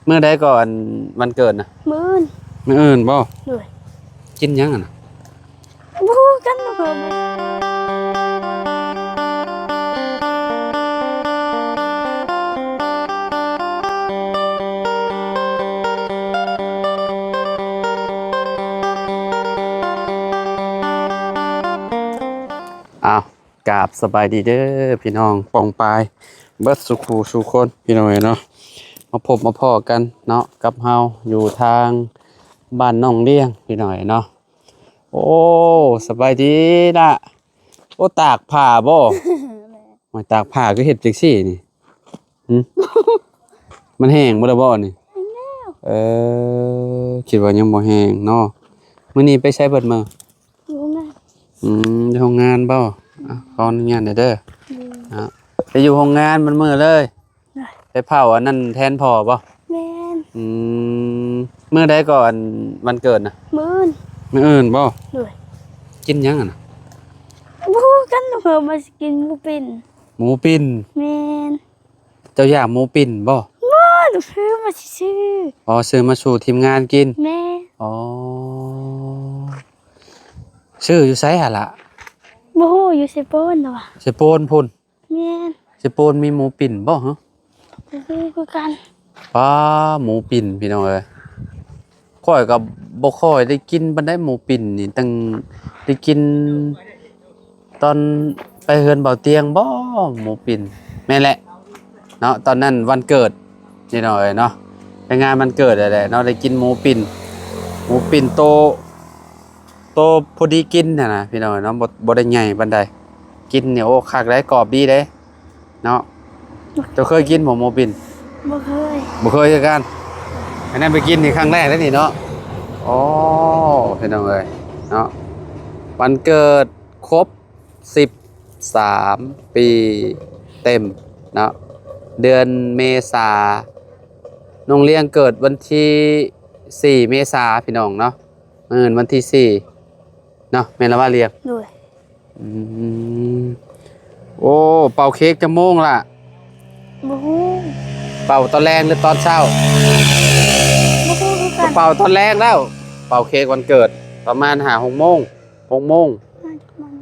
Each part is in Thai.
เมื่อใดก่อนวันเกิดนะมื้ออื่นบ่ด้วยกินยังอ่ะนะบูกันเพิ่มอ้าวกราบสบายดีเด้อพี่น้องปองปายเบิดสุขูสุคนพี่น้องเนาะมาพบมาพ้อกันเนาะกับเฮาอยู่ทางบ้านน้องเลี้ยงพี่น้องเนาะโอ้สบายดีนะโอ้ตากผ้าบ่มาตากผ้าก็เฮ็ดจังซี่นี่หึมันแห้งบ่ล่ะบ่นี่เอคิดว่ายังบ่แห้งเนาะมื้อนี้ไปใช้เบิดมื้ออยู่นะ อยู่โรงงานเปล่าขออนุญาตเด้อไปอยู่โรงงานมันมือเลยไปเผาอันนั้นแทนพ่อเปล่าแม่นเมื่อใดก่อนวันเกิดนะมื้ออื่นเปล่าด้วยกินยังอ่ะนะบูกันเพิ่มมากินหมูปิ้นหมูปิ้นแม่นเจ้าอยากหมูปิ้นบ่หนูซื้อมาซื้ออ๋อซื้อมาสู่ทีมงานกินแม่อ๋อซื้ออยู่ไสหั่นล่ะบูอยู่เซโปนเหรอเสโปนพุ่นแม่นเสโปนมีหมูปิ้นบ่ฮะคือกันป้าหมูปิ้นพี่น้องเอ้ยค่อยก็บ่ค่อยได้กินปานใดหมูปิ้นนี่ตั้งได้กินตอนไปเฮือนเบาเตียงบ่หมูปิ้นแม่นแหละเนาะตอนนั้นวันเกิดนี่หน่อยเนาะไปงานวันเกิดแหละเนาะได้กินหมูปิ้นโตพอดีกินน่ะนะพี่น้องเนาะบ่ได้ใหญ่ปานใดกินเนี่ยโอ้คักได้กรอบดีเด้เนาะเจ้าเคยกินหมูปิ้นบ่เคยคือกันอันนั้นไปกินนี่ครั้งแรกแล้วนี่เนาะอ๋อพี่น้องเอ้ยเนาะวันเกิดครบ13ปีเต็มเนาะเดือนเมษาน้องเลี้ยงเกิดวันที่4เมษาพี่น้องเนาะมื้อวันที่4เนาะแม่นละว่าเลี้ยงด้วยโอ้เป่าเค้กจะโมงล่ะบูเป่าตอนแรงหรือตอนเช้าเป่าตอนแรกแล้วเป่าเค้กวันเกิดประมาณ6 โมง6 โมง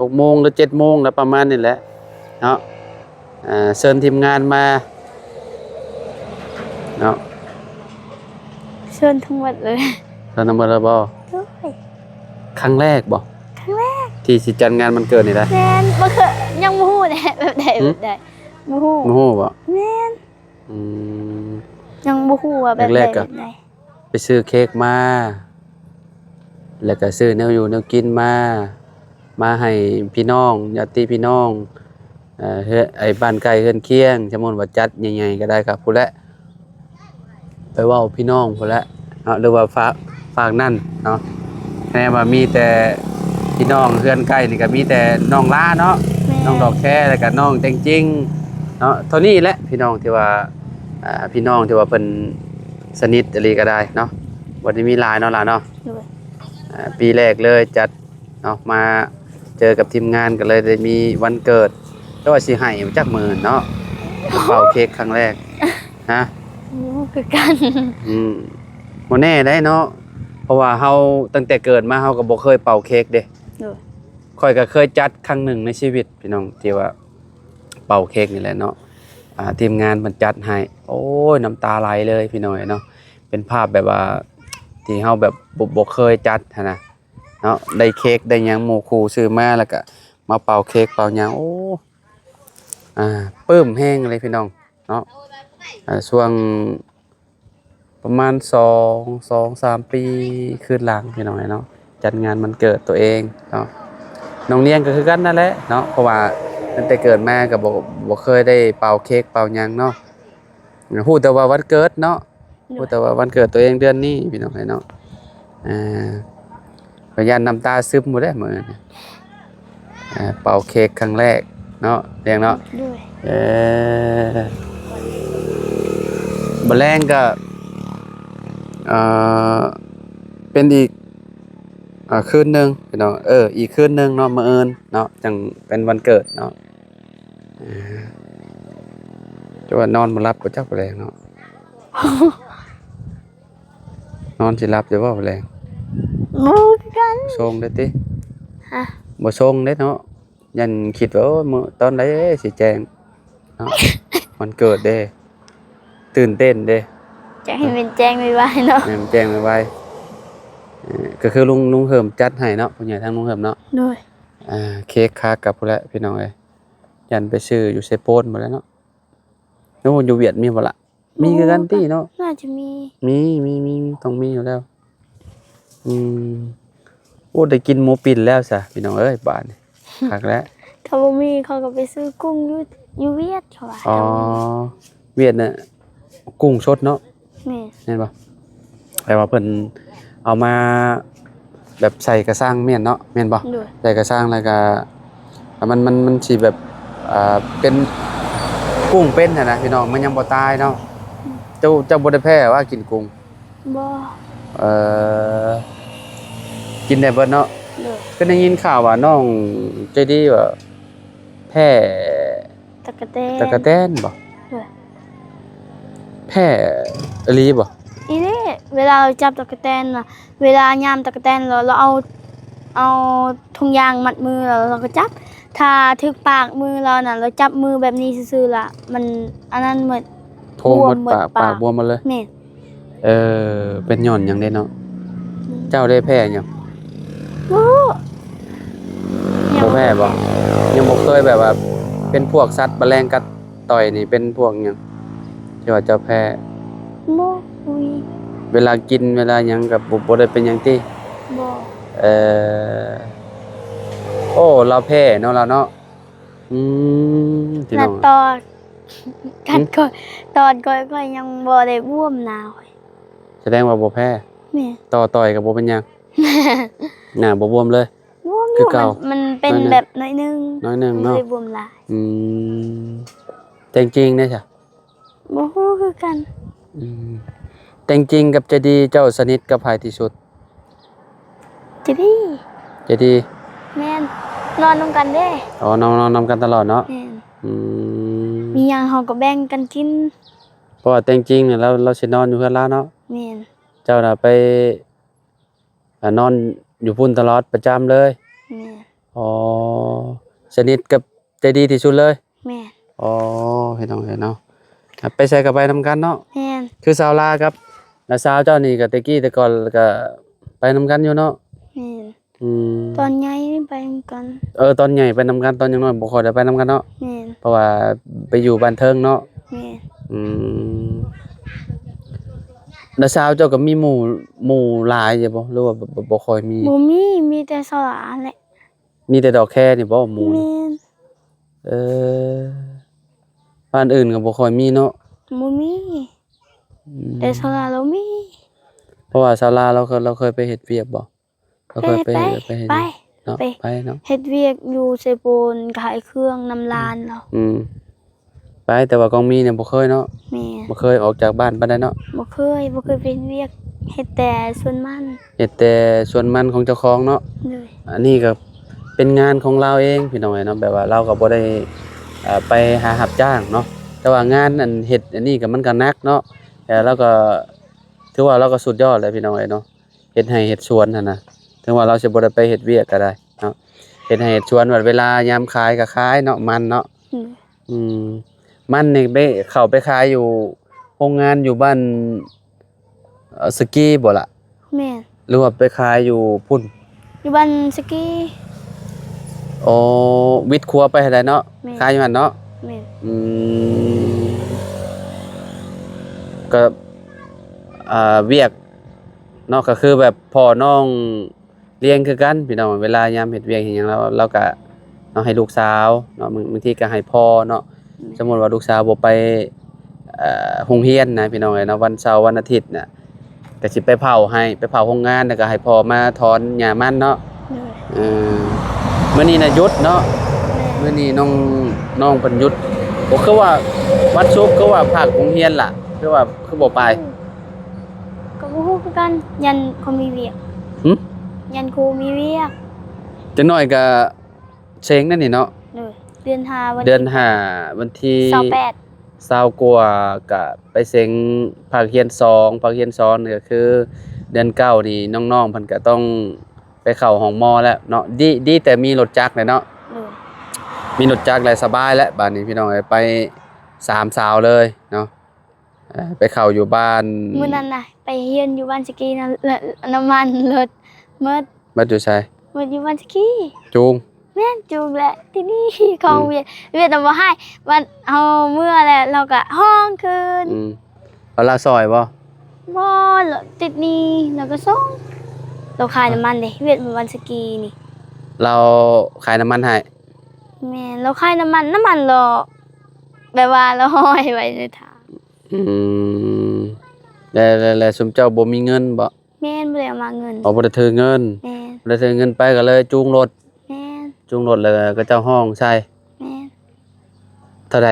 6 โมงหรือ7 โมงแล้วประมาณนี้แหละเนาะเชิญทีมงานมาเนาะเชิญทั้งหมดเลยเชิญทั้งหมดเลยบ่ครั้งแรกบ่ที่สิจัดงานมันเกิดนี่ได้แม่นบ่เคยยังบ่ฮู้แหละแบบใดบ่ฮู้บ่แม่นยังบ่ฮู้ว่าแบบใดไปซื้อเค้กมาแล้วก็ซื้อแนวอยู่แนวกินมาให้พี่น้องญาติพี่น้องไอ้บ้านใกล้เฮือนเคียงสมมุติว่าจัดใหญ่ๆก็ได้ครับผู้ละไปเว้าพี่น้องผู้ละเนาะหรือว่าฝากนั่นเนาะแน่ว่ามีแต่พี่น้องเฮือนใกล้นี่ก็มีแต่น้องล้าเนาะน้องดอกแค่แล้วก็น้องจริงๆเนาะเท่านี้แหละพี่น้องที่ว่าพี่น้องที่ว่าเพิ่นสนิทอะไรก็ได้เนาะวันนี้มีหลายเนาะล่ะเนาะปีแรกเลยจัดเนาะมาเจอกับทีมงานก็เลยได้มีวันเกิดก็ว่าสิให้จักหมื่นเนาะเป่าเค้กครั้งแรกฮะคือกันบ่แน่ได้เนาะเพราะว่าเฮาตั้งแต่เกิดมาเฮาก็บ่เคยเป่าเค้กเด้ค่อยก็เคยจัดครั้งหนึ่งในชีวิตพี่น้องที่ว่าเป่าเค้กนี่แหละเนาะทีมงานมันจัดให้โอ้ยน้ำตาไหลเลยพี่น้อยเนาะเป็นภาพแบบว่าที่เฮาแบบบ่เคยจัดนะเนาะได้เค้กได้หยังหมู่คู่ซื้อมาแล้วก็มาเป่าเค้กเป่าหยังโอ้ปลื้มแห้งเลยพี่น้องเนาะช่วงประมาณ2-3 ปีคืนหลังพี่น้อยเนาะจัดงานมันเกิดตัวเองเนาะน้องเนียงก็คือกันนั่นแหละเนาะเพราะว่าตั้งแต่เกิดมาก็บ่เคยได้เป่าเค้กเป่าหยังเนาะฮู้แต่ว่าวันเกิดเนาะฮู้แต่ว่าวันเกิดตัวเองเดือนนี้พี่น้องเนาะก็ยันน้ำตาซึมหมดแล้วมื้อนี้เป่าเค้กครั้งแรกเนาะเรียงเนาะบ่แรงก็เป็นอีกคืนนึงพี่น้องอีกคืนนึงเนาะมื้ออื่นเนาะจังเป็นวันเกิดเนาะจะว่านอนบ่หลับก็จักบ่แรงเนาะ นอนสิหลับอยู่บ่แรง มูกัน ส่งได้ติ ฮะ บ่ส่งเด้เนาะยันคิดว่าโอ้ยมื้อตอนใดสิแจ้งเนาะ วันเกิดเด้ตื่นเต้นเด้ จะให้เป็นแจ้งไว้เนาะ แม่นแจ้งไว้ก็คือลุงเหิมจัดให้เนาะผู้ใหญ่ทางลุงเหิมเนาะ ด้วย เค้กค้ากับพุ่นแหละพี่น้องเอ้ยยันไปซื้ออยู่เซโปนหมดแล้วเนาะโน่นอยู่เวียดมีบ่ล่ะมีคือกันติเนาะ น่าจะมี มีต้องมีอยู่แล้วโอ้ได้กินหมูปิ้นแล้วซะพี่น้องเอ้ยบาดนี้คักแล้ว เขาบ่มีเขาก็ไปซื้อกุ้งอยู่เวียดเขาว่า อ๋อเวียดน่ะกุ้งสดเนาะ แม่ เห็นบ่แต่ว่าเพิ่นเอามาแบบใส่กระซังแม่นเนาะแม่นบ่ ด้วย ใส่กระซังแล้วก็มันสิแบบเป็นกุ้งเป็นน่ะนะพี่น้องมันยังบ่ตายเนาะเจ้าบ่ได้แพ้ว่ากินกุ้ง บ่ เอ่อกินได้เบิดเนาะ ด้วย ก็ได้ยินข่าวว่าน้องใจดีว่าแพ้ ตะกะแตน ตะกะแตนบ่ ด้วย แพ้อีหลีบ่ อีนี่เวลาเราจับตะกะแตนน่ะเวลายามตะกะแตนเราเอาถุงยางมัดมือเราก็จับถ้าถึกปากมือเราน่ะเราจับมือแบบนี้ซื่อๆล่ะมันอันนั้นเหมือน โพงหมดปากบวมหมดเลย แม่ เป็นหย่อนหยังได้เนาะเจ้าได้แพ้หยัง โอ้ บ่แพ้บ่ยังบ่เคยแบบว่าเป็นพวกสัตว์แมลงกัดต่อยนี่เป็นพวกหยังที่ว่าเจ้าแพ้ โมอุย เวลากินเวลาหยังก็บ่ได้เป็นหยังติ บ่ เอ่อโอ้เราแพ้เนาะเราเนาะพี่ นั น้ ด อง ตอนกันก่อนตอนก็ยังบ่ได้บวมหนาว แสดงว่าบ่แพ้ แม่ ต่อยก็บ่เป็นหยังน่ะบ่บวมเลย บวมอ คื ยู่ อเก่า มันเป็น น้อยหนึ่ง แบบน้อยนึง น้อยหนึง ไม่ เนาะ ได้บวมหลาย แต่จริงๆเนี่ยจ้ะ บ่ฮู้คือกัน แต่จริงๆกับใจะดีเจ้าสนิทกับไผที่สุด จะดี ใจะดี แม่นนอนนำกันเด้ อ๋อนอนนำกันตลอดเนาะ แม่น อืม มีหยังเฮาก็แบ่งกันกิน เพราะว่าแต่จริงๆเนี่ยเราสินอนอยู่เฮือนเราเนาะ แม่น เจ้าน่ะไปนอนอยู่พุ่นตลอดประจำเลย แม่น อ๋อสนิทกับใจดีที่สุดเลย แม่น อ๋อเห็นเนาะครับไปใส่กับไปนำกันเนาะ แม่น คือสาวลาครับแล้วสาวเจ้านี่ก็แต่ก่อนก็ไปนำกันอยู่เนาะ แม่น อืม ตอนใหญ่ไปกัน ตอนใหญ่ไปนำกันตอนยังน้อยบ่ค่อยได้ไปนำกันเนาะ แม่น เพราะว่าไปอยู่บ้านเทิงเนาะ แม่น อืมแล้วสาวเจ้าก็มีหมู่หลายใช่บ่หรือว่าบ่ค่อยมี บ่มีแต่สลาแหละ มีแต่ดอกแค่นี่บ่หมู่ แม่ นี่ น เออบ้านอื่นก็บ่ค่อยมีเนาะ บ่มีแต่สลาเรามี เพราะว่าศาลาเราเคยไปเฮ็ดเวียกบ่เราเคยไปเฮ็ด ไป เนาะ ไป ไปเนาะ เฮ็ดเวียกอยู่เซโปนขายเครื่องนำลานเรา ไปแต่ว่ากองมีเนี่ยบ่เคยเนาะ แม่ บ่เคยออกจากบ้านปานใดเนาะ บ่เคยไปเฮ็ดเวียกเฮ็ดแต่ส่วนมัน เฮ็ดแต่ส่วนมันของเจ้าของเนาะ เลย อันนี้ก็เป็นงานของเราเองพี่น้องเนาะแบบว่าเราก็บ่ได้ไปหารับจ้างเนาะแต่ว่างานอันเฮ็ดอันนี้ก็มันก็หนักเนาะแต่เราก็ถือว่าเราก็สุดยอดเลยพี่น้องเนาะเฮ็ดไร่เฮ็ดสวนหั่นน่ะถึงว่าเราสิบ่ได้ไปเฮ็ดเวียกก็ได้เนาะเฮ็ดไร่เฮ็ดสวนว่าเวลายามขายก็ขายเนาะมันเนาะ อืมมันนี่ไปเข้าไปขายอยู่โรงงานอยู่บ้านสกีบ่ล่ะ แม่น หรือว่าไปขายอยู่พุ่น อยู่บ้านสกี อ๋อวิทย์ครัวไปให้ได้เนาะ แม่น ขายอยู่หั่นเนาะ แม่น อืมก็เวียกเนาะก็คือแบบพ่อน้องเลี้ยงคือกันพี่น้องเวลายามเฮ็ดเวียกเฮ็ดหยังเราก็เนาะให้ลูกสาวเนาะบางทีก็ให้พ่อเนาะสมมุติว่าลูกสาวบ่ไปโรงเรียนนะพี่น้องเนาะวันเสาร์วันอาทิตย์น่ะก็สิไปเผาให้ไปเผาโรงงานแล้วก็ให้พ่อมาถอนหญ้ามันเนาะ เลย เออมื้อนี้น่ะหยุดเนาะ แม่ มื้อนี้น้องเพิ่นหยุดบ่คือว่าวันศุกร์คือว่าภาคโรงเรียนล่ะคือว่าคือบ่ไป ก็บ่ฮู้คือกันยันเขามีเวียก หึ ยันครูมีเวียก จักหน่อยก็เซ็งนั่นนี่เนาะ เลยเดือน5วัน เดือนห้าวันที่ 28 20กว่าก็ไปเซ็งภาคเรียน2ภาคเรียน2นี่ก็คือ เดือน9นี่น้องๆเพิ่นก็ต้องไปเข้าห้องหมอแล้วเนาะดีแต่มีรถจักรเลยเนาะ โดย มีรถจักรแล้วสบายแล้วบัดนี้พี่น้องเอ้ยไป3สาวเลยเนาะไปเข้าอยู่บ้าน มื้อนั้นน่ะไปเฮียนอยู่บ้านสกีนะแล้วน้ำมันรถหมด บัดอยู่ไส หมดอยู่บ้านสกี จูง แม่นจูงแหละที่นี่ของเวียดนามบ่ให้วันเอาเมื่อแหละเราก็ห้องคืน เอาละซอยบ่ บ่ติดหนี้แล้วก็ส่งเราขายน้ำมันเด้เวียดมันวันสกีนี่ เราขายน้ำมันให้ แม่นเราขายน้ำมันเราแบบว่าเราห้อยไว้ในถัง แล้วซุมเจ้าบ่มีเงินบ่ แม่นบ่ได้เอามาเงิน เอาบ่ได้ถือเงิน แม่น บ่ได้ถือเงินไปก็เลยจูงรถ แม่น จูงรถแล้วก็เจ้าห้องใช่ แม่น เท่าใด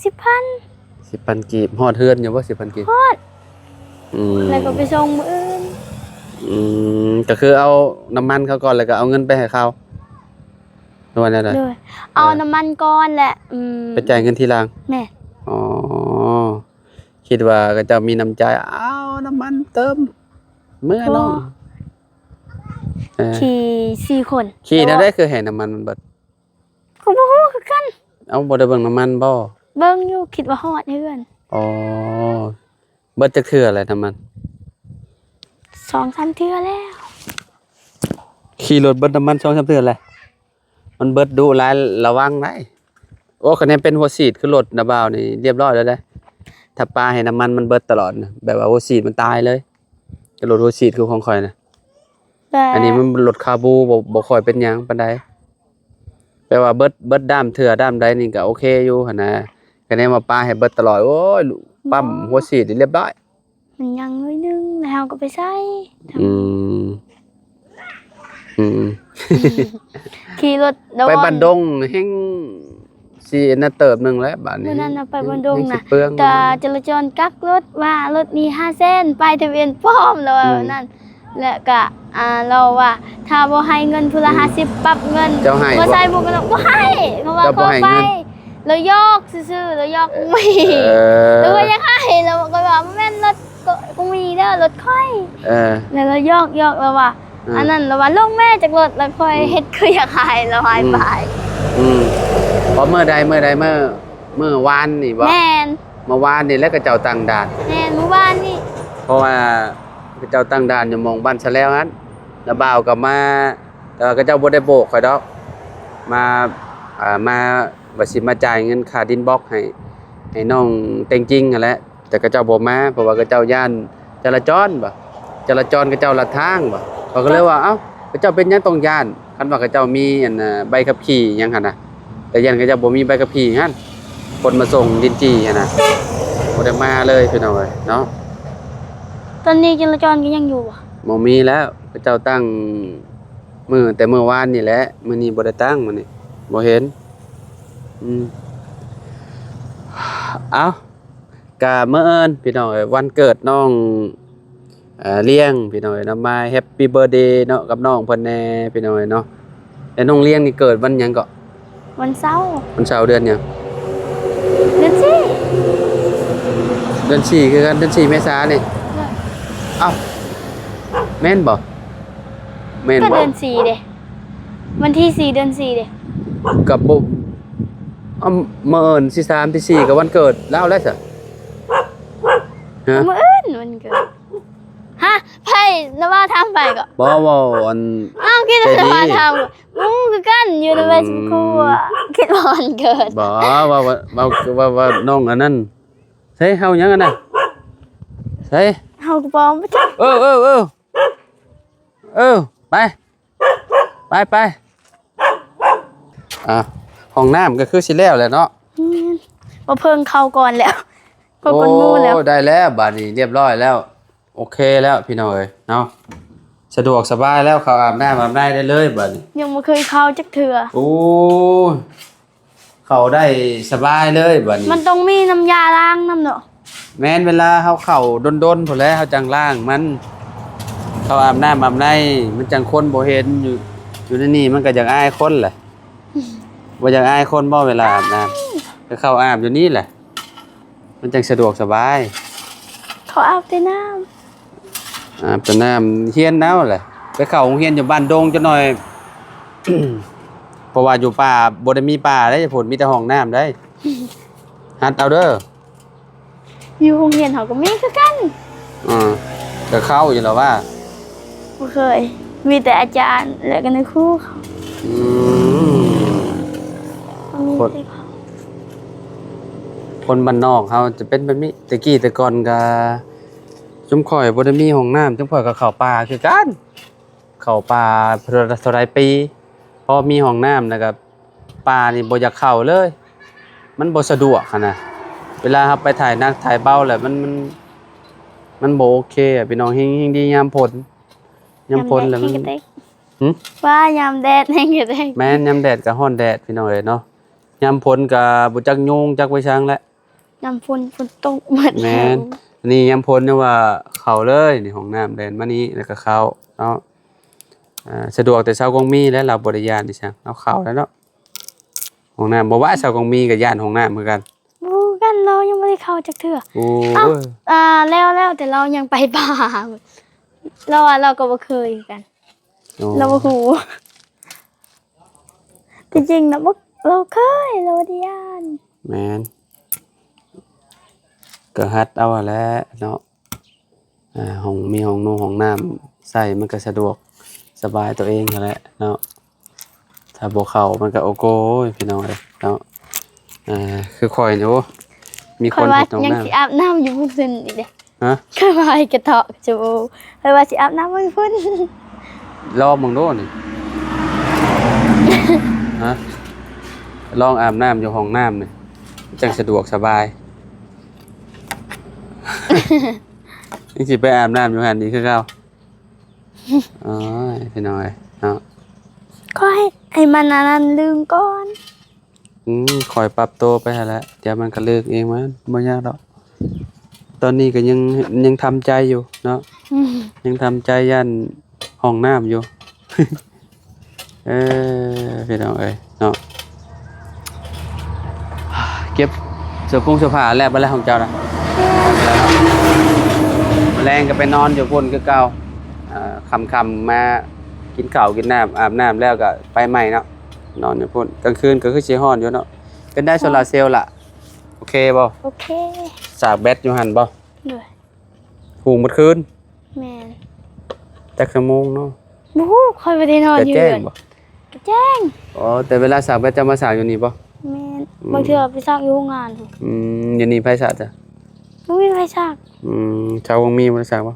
10,000 10,000กีบฮอดเฮือนอยู่บ่10,000กีบ ฮอด อืม แล้วก็ไปส่งมื้ออื่น ก็คือเอาน้ำมันเขาก่อนแล้วก็เอาเงินไปให้เขาด้วยนั่นแหละ เลยเอาน้ำมันก่อนแหละไปจ่ายเงินทีหลัง แม่น อ๋อคิดว่าก็จะมีน้ำใจเอาน้ำมันเติมเมื่อน้อง ขี่4คน ขี่นั่นได้คือให้น้ำมันมันเบิด ก็บ่ฮู้คือกัน เอาบ่ได้เบิ่งน้ำมันบ่ เบิ่งอยู่คิดว่าฮอดเฮือน อ๋อเบิดจักเทื่ออะไรน้ำมัน 2-3 เทื่อแล้ว ขี่รถเบิดน้ำมัน2-3เทื่อแหละมันเบิดดุหลายระวังได้โอ้คะแนนเป็นหัวฉีดคือรถนะบ่าวนี่เรียบร้อยแล้วเด้ถ้าปาให้น้ำมันมันเบิดตลอดนะแบบว่าหัวฉีดมันตายเลยก็รถหัวฉีดคือของข่อยนะ อันนี้มันรถคาบูบ่ค่อยเป็นหยังปานใดแปลว่าเบิดด้ามเทื่อด้ามใดนี่ก็โอเคอยู่หั่นนะคะแนนมาปาให้เบิดตลอดโอ้ยปั๊มหัวฉีดนี่เรียบร้อย มันยังน้อยนึงแล้วเราก็ไปใส่ อืม ขี่รถ ไปบันดงแห่งสิน่ะเติบหนึงแล้วบัดนี้ มื้อนั้นน่ะไปบันดงน่ะ แห่สิเปลือง แต่จราจรกักรถว่ารถนี้5เส้นป้ายทะเบียนปลอมแล้วนั่นแล้วก็เราว่าถ้าบ่ให้เงินผู้ละ50ปรับเงิน เจ้าให้ บ่ใส่บ่ก็บ่ให้เพราะว่า เจ้าบ่ เขา ให้ ไป เงิน แล้วยกซื่อๆแล้วยกไม่ แล้วก็ยังให้แล้วก็ว่าแม่นรถกูมีเด้อรถค่อย แล้วเรายอกแล้วว่าอันนั้นแล้วว่าลงแม่จากรถแล้วค่อยเฮ็ดคืออยากหายแล้วหายไป เพราะเมื่อใดเมื่อวานนี่บ่ แม่น เมื่อวานนี่แล้วก็เจ้าตั้งด่าน แม่นเมื่อวานนี่ เพราะว่าเจ้าตั้งด่านอยู่หมองบ้านซะแล้วนั้นแล้วบ่าวก็มาแต่ว่าก็เจ้าบ่ได้โบกข่อยดอกมาว่าสิมาจ่ายเงินค่าดินบล็อกให้น้องเต็งจริงนั่นแหละแต่ก็เจ้าบ่มาเพราะว่าก็เจ้าย่านจราจรบ่จราจรก็เจ้าลัดทางบ่เขาก็เลยว่าเอ้าก็เจ้าเป็นหยังต้องย่านคันว่าก็เจ้ามีอันใบขับขี่หยังหั่นน่ะแต่ยันก็เจ้าบ่มีใบขับขี่หั่นคนมาส่งดินจี้หั่นน่ะบ่ได้มาเลยพี่น้องเอ้ยเนาะ ตอนนี้จราจรก็ยังอยู่บ่ บ่มีแล้วพระเจ้าตั้งแต่มื้อวานนี่แหละมื้อนี้บ่ได้ตั้งมื้อนี้บ่เห็นเอากะมื้อเอิ้นพี่น้องเอ้ยวันเกิดน้องเลี้ยงพี่น้องเอ้ยนำมาแฮปปี้เบิร์ธเดย์เนาะกับน้องเพิ่นแน่พี่น้องเอ้ยเนาะแต่น้องเลี้ยงนี่เกิดวันหยังก็ วันเสาร์ วันเสาร์เดือนหยัง เดือนสี่ เดือน4คือกันเดือน4เมษายนนี่เอ้าแม่นบ่แม่น ก็ บ่ เดือนสี่เด้วันที่4เดือน4เด้ กับบ่มื้อเอิ้นที่3ที่4ก็วันเกิดแล้วซะฮะ มื้ออื่นวันเกิดฮะไผนว่าทำไปก็ บ่อัน อ้าวคิดว่าทำคือกันอยู่ในเวสครูคิดว่าวันเกิด บ่ว่าน้องอันนั้นใช่เฮาหยังอันน่ะใช่ เฮากระป๋อมบ่จัก ไปห้องน้ำก็คือสิแล้วแหละเนาะ บ่เพิ่งเข้าก่อนแล้วเพิ่งคนงูแล้ว โอ้ได้แล้วบัดนี้เรียบร้อยแล้วโอเคแล้วพี่น้องเอ้ยเนาะสะดวกสบายแล้วเข้าอาบน้ำอาบได้เลยบัดนี้ ยังบ่เคยเข้าจักเทื่อ โอ้เข้าได้สบายเลยบัดนี้ มันต้องมีน้ำยาล้างน้ำเนาะ แม่นเวลาเฮาเข้าดนๆพุ่นแหล้วเฮาจังล้างมันเข้าอาบน้ำอาบในมันจังคนบ่เห็นอยู่ในนี่มันก็อยากอายคนแหละบ่อยากอายคนบ่เวลาอาบน้ำก็เข้าอาบอยู่นี่แหละมันจังสะดวกสบาย เขาอาบแต่น้ ตอนนั้นเฮียนแล้วแหละไปเข้าโรงเรียนอยู่บ้านดงจักหน่อย เพราะว่าอยู่ป่าบ่ได้มีป่าได้ผลมีแต่ห้องน้ำได้ หัดเอาเด้อ อยู่โรงเรียนเขาก็มีคือกัน อ่าก็เข้าอยู่แล้วว่า บ่เคย มีแต่อาจารย์และก็ในครูเขา อืม มี คน แต่เขา คนบ้านนอกเขาจะเป็นแบบนี้แต่กี้แต่ก่อนก็จุ่มข่อยบ่ได้มีห้องน้ำจุ่มข่อยก็เข้าป่าคือกันเข้าป่าเท่าไรปีพอมีห้องน้ำแล้วก็ป่านี่บ่อยากเข้าเลย มันบ่สะดวกหั้นน่ะเวลาเราไปถ่ายหนักถ่ายเบาแหละมันบ่โอเคอ่ะพี่น้องเฮงดียามฝนแล้วมัน ยามแดดแห้งกระเตก หึ ว่ายามแดดแห้งกระเตก แม่นยามแดดก็ร้อนแดดพี่น้องเอ้ยเนาะยามฝนก็บ่จักยุงจักไว้ช้างแล้ว ยามฝนตกหมด แม่ แล้ว นอันนี้ยามพ้นเนี่ยว่าเข้าเลยนี่ห้องน้ำเดินมานี้แล้วก็เข้าเนาะสะดวกแต่เช้ากงมีและเราบริยานดิฉันเอาเข้าแล้วเนาะห้องน้ำบ่ว่าเช้ากงมีกับย่านห้องน้ำเหมือนกัน บูกันเรายังไม่ได้เข้าจักเทื่อ โอ้ เอ้าย แล้วแต่เรายังไปป่าเราก็บ่เคยกัน โอ้ เราบ่ฮู้จริงๆนะบ่เราเคยเราบ่ได้ย่าน แม่นก็ฮัดเอาแหล้วเนาะห้องมีห้องน้ำใส่มันก็สะดวกสบายตัวเองนั่นแหละเนาะถ้าบ่เข้ามันก็โอโกยพี่น้องเอ้ยเนาะคือข่อยนี่โอ้มี ค คน อยว่า เฮ็ดห้อง ยัง น้ำ สิอาบน้ำอยู่พุ่นซึนอีกเด้ ฮะ คอยว่าให้กระเทาะจูคอยว่าสิอาบน้ำอยู่พุ่น ลองมึงโน่นนี่ ฮะลองอาบน้ำอยู่ห้องน้ำนี่จังสะดวกสบาย นี่สิไปอาบน้ำอยู่หันดีคือเก่าอ๋อพี่น้อยเนาะ ก็ให้มันอันนั้นลืมก่อน คอยปรับตัวไปหั่นแหละเดี๋ยวมันก็เลิกเองมันบ่ยากดอกตอนนี้ก็ยังทำใจอยู่เนาะ อืม ยังทำใจยันห้องน้ำอยู่ พี่น้องเอ้ยเนาะเก็บเสื้อผงเสื้อผ้าแล้วไปแล้วของเจ้าน่ะแล้วเนาะแรงก็ไปนอนอยู่พุ่นคือเก่าค่ำๆมากินข้าวกินน้ำอาบน้ำแล้วก็ไปใหม่เนาะนอนอยู่พุ่นกลางคืนก็คือสิฮ้อนอยู่เนาะเป็นได้โซลาร์เซลล์ล่ะโอเคบ่ โอเค สากแบตอยู่หั่นบ่ ด้วย หุงหมดคืน แม่น จักชั่วโมงเนาะ บู๊คอยไปได้นอน จะ อยู่ แจ้ง เดือน บ่ ก็แจ้ง อ๋อแต่เวลาสากแบตจะมาสากอยู่นี่บ่ แม่นบางเทื่อไปซักอยู่โรงงานพุ่น อยู่นี่ไผสากจ้ะ บ่มีไผซัก ชาววงมีบ่ได้สากบ่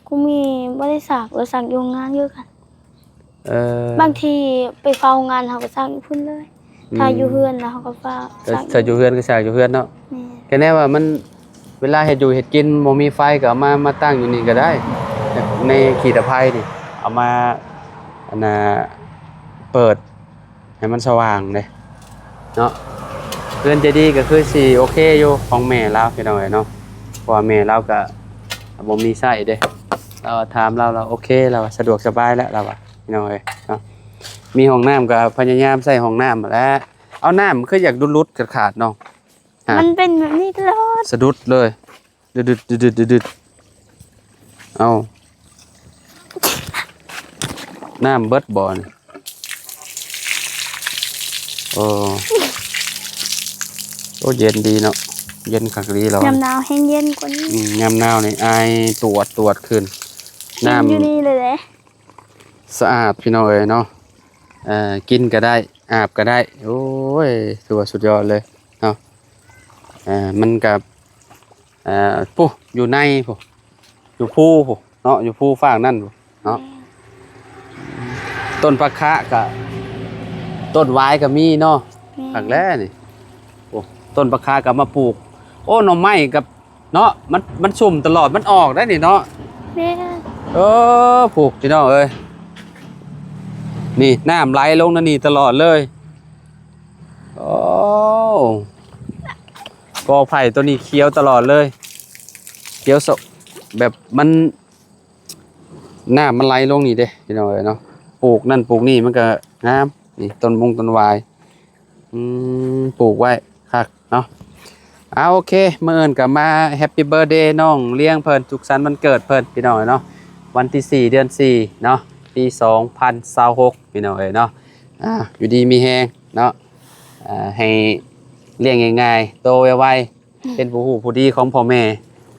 กูมีบ่ได้ซักแล้วซักอยู่โรงงานเยอะกัน บ างทีไปเฝ้าโรงงานเขาก็ซักอยู่พุ่นเลย ถ้าอยู่เฮือนแล้วเขาก็ฟ้าซัก ถ้าอยู่เฮือนก็สากอยู่เฮือนเนาะ แม่น แค่แน่ว่ามันเวลาเฮ็ดอยู่เฮ็ดกินบ่มีไฟก็เอามาตั้งอยู่นี่ก็ได้ในขีดภัยนี่เอามาอันน่ะเปิดให้มันสว่างเด้เนาะเพื่อนใจดีก็คือสิโอเคอยู่ของแม่เราพี่น้องเอ้ยเนาะเพราะว่าแม่เราก็บ่มีไส้เด้เราถามเราโอเคเราสะดวกสบายแล้วเราว่าพี่น้องเอ้ยเนาะมีห้องน้ำก็พยายามใส่ห้องน้ำมาแล้วเอาน้ำคืออยากดุดๆขาดๆเนาะ มันเป็นแบบนี้ตลอด สะดุดเลยดึดเอาน้ำเบิดบ่อนโอ้เย็นดีเนาะเย็นคักดีเรา ยามหนาวแห้งเย็นกว่านี้ ยามหนาวนี่ไอายตรวจขึ้น น้ อยู่นี่เลยแหละ ำสะอาดพี่น้องเอ้ยเนาะกินก็ได้อาบก็ได้โอ้ยถือว่าสุดยอดเลยเนาะมันกับปุ๊อยู่ในปุ๊อยู่ภูปุ๊เนาะอยู่ภูฟากนั่นปุ๊เนาะต้นผักคะกับต้นไว้ก็มีเนาะผักแร่นี่โอ้ต้นผักคะกับมาปลูกโอ้หน่อไม้กับเนาะมันชุ่มตลอดมันออกได้นี่เนาะ แม่ ปลูกพี่น้องเอ้ยนี่น้ำไหลลงนั่นนี่ตลอดเลยโอ้กอไผ่ตัวนี้เคี้ยวตลอดเลยเคี้ยวสแบบมันน้ำมันไหลลงนี่เด้พี่น้องเอ้ยเนาะปลูกนั่นปลูกนี่มันก็งามนี่ต้นวายปลูกไว้คักเนาะโอเคเมื่อเอิญกับมาแฮปปี้เบิร์ธเดย์น้องเลี้ยงเพิ่นสุขสันต์วันเกิดเพิ่นพี่น้องเนาะ วันที่4เดือน4เนาะปี2026พี่น้องเอ้ยเนาะอยู่ดีมีแฮงเนาะให้เลี้ยงง่ายๆโตไวๆเป็นผู้ฮู้ผู้ดีของพ่อแม่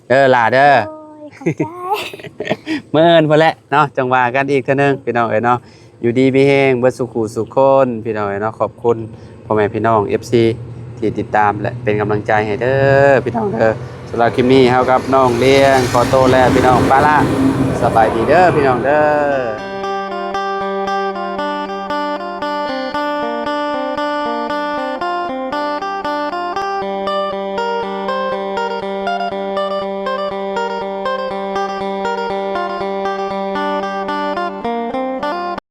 เด้อล่ะเด้อ โอ้ยขอบใจ เมื่อนพอแล้วเนาะจังหวะกันอีกเท่านึงพี่น้องเอ้ยเนาะอยู่ดีมีแฮงเบิดสุขุสุขคนพี่น้องเอ้ยเนาะขอบคุณพ่อแม่พี่น้อง FC ที่ติดตามและเป็นกำลังใจให้เด้อพี่น้องเด้อสำหรับคลิปนี้เฮากับน้องเลี้ยงขอโตวแล้วพี่น้องปาล่าสบายดีเด้อพี่น้องเด้อ